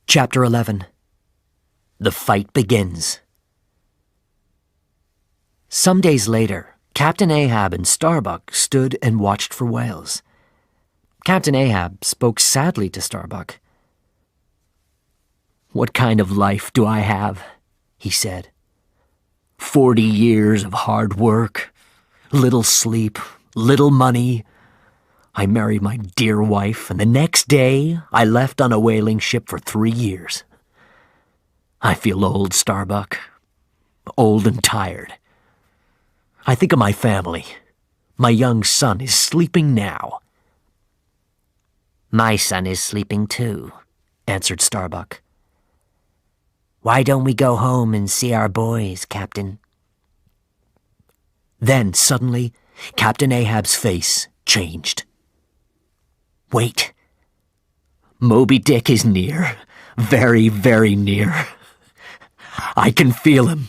Chapter 11. The Fight Begins. Some days later, Captain Ahab and Starbuck stood and watched for whales. Captain Ahab spoke sadly to Starbuck. "What kind of life do I have?" he said. 40 years of hard work, little sleep, little money. I married my dear wife, and the next day I left on a whaling ship for 3 years. I feel old, Starbuck. Old and tired. I think of my family. My young son is sleeping now. "My son is sleeping too," answered Starbuck. "Why don't we go home and see our boys, Captain?" Then, suddenly, Captain Ahab's face changed. "Wait. Moby Dick is near. Very, very near. I can feel him."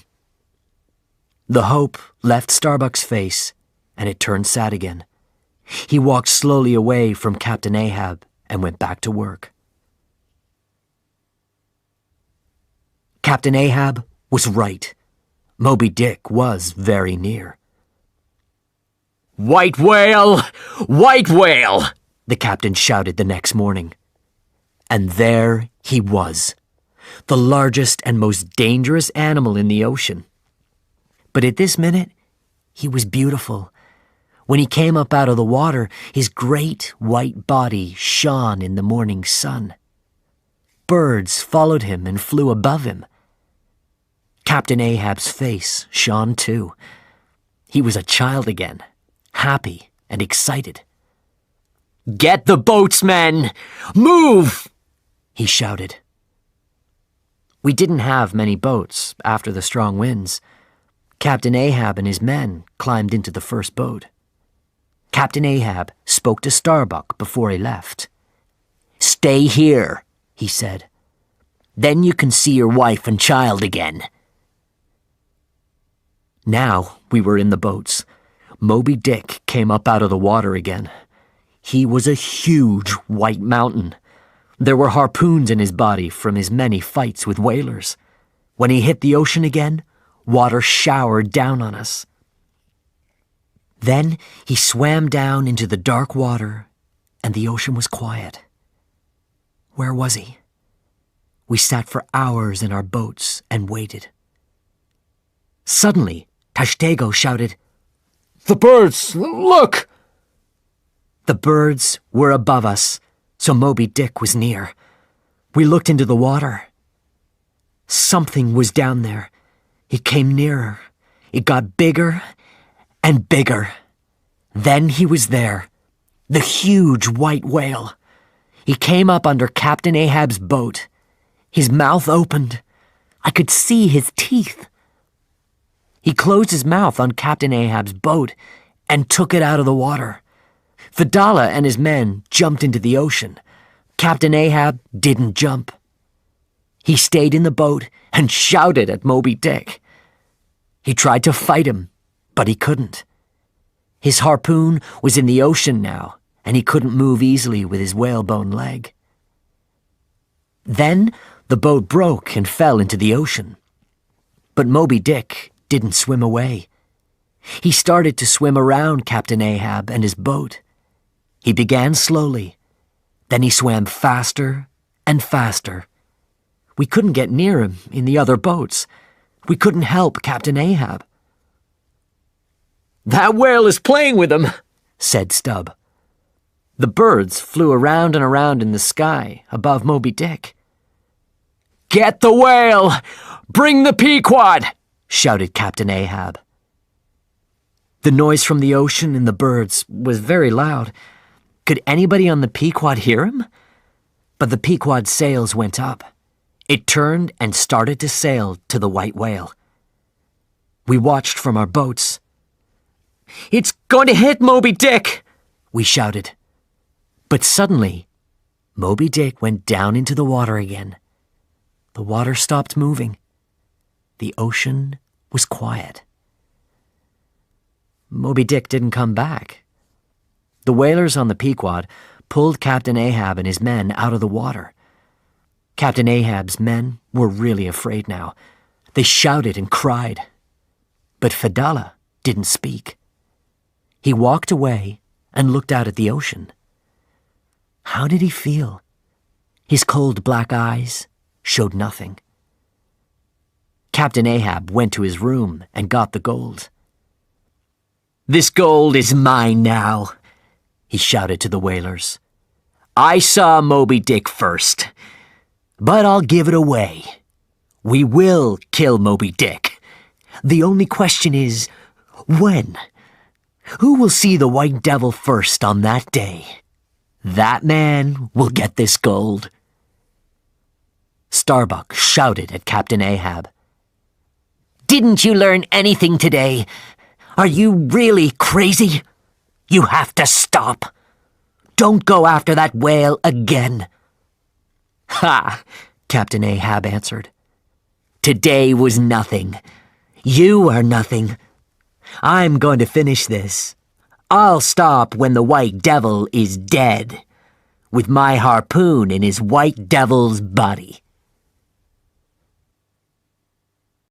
The hope left Starbuck's face, and it turned sad again. He walked slowly away from Captain Ahab and went back to work. Captain Ahab was right. Moby Dick was very near. "White whale! White whale!" the captain shouted the next morning. And there he was, the largest and most dangerous animal in the ocean. But at this minute, he was beautiful. When he came up out of the water, his great white body shone in the morning sun. Birds followed him and flew above him. Captain Ahab's face shone too. He was a child again, happy and excited. "Get the boats, men! Move!" he shouted. We didn't have many boats after the strong winds. Captain Ahab and his men climbed into the first boat. Captain Ahab spoke to Starbuck before he left. "Stay here," he said. "Then you can see your wife and child again." Now we were in the boats. Moby Dick came up out of the water again. He was a huge white mountain. There were harpoons in his body from his many fights with whalers. When he hit the ocean again, water showered down on us. Then he swam down into the dark water, and the ocean was quiet. Where was he? We sat for hours in our boats and waited. Suddenly, Tashtego shouted, "The birds! Look!" The birds were above us, so Moby Dick was near. We looked into the water. Something was down there. It came nearer. It got bigger and bigger. Then he was there, the huge white whale. He came up under Captain Ahab's boat. His mouth opened. I could see his teeth. He closed his mouth on Captain Ahab's boat and took it out of the water. Fadala and his men jumped into the ocean. Captain Ahab didn't jump. He stayed in the boat and shouted at Moby Dick. He tried to fight him, but he couldn't. His harpoon was in the ocean now, and he couldn't move easily with his whalebone leg. Then the boat broke and fell into the ocean. But Moby Dick didn't swim away. He started to swim around Captain Ahab and his boat. He began slowly. Then he swam faster and faster. We couldn't get near him in the other boats. We couldn't help Captain Ahab. "That whale is playing with him," said Stubb. The birds flew around and around in the sky above Moby Dick. "Get the whale! Bring the Pequod!" shouted Captain Ahab. The noise from the ocean and the birds was very loud. Could anybody on the Pequod hear him? But the Pequod's sails went up. It turned and started to sail to the white whale. We watched from our boats. "It's going to hit Moby Dick!" we shouted. But suddenly, Moby Dick went down into the water again. The water stopped moving. The ocean was quiet. Moby Dick didn't come back. The whalers on the Pequod pulled Captain Ahab and his men out of the water. Captain Ahab's men were really afraid now. They shouted and cried. But Fedallah didn't speak. He walked away and looked out at the ocean. How did he feel? His cold black eyes showed nothing. Captain Ahab went to his room and got the gold. "This gold is mine now," he shouted to the whalers. "I saw Moby Dick first, but I'll give it away. We will kill Moby Dick. The only question is, when? Who will see the White Devil first on that day? That man will get this gold." Starbuck shouted at Captain Ahab. "Didn't you learn anything today? Are you really crazy? You have to stop. Don't go after that whale again." "Ha!" Captain Ahab answered. "Today was nothing. You are nothing. I'm going to finish this. I'll stop when the White Devil is dead, with my harpoon in his White Devil's body."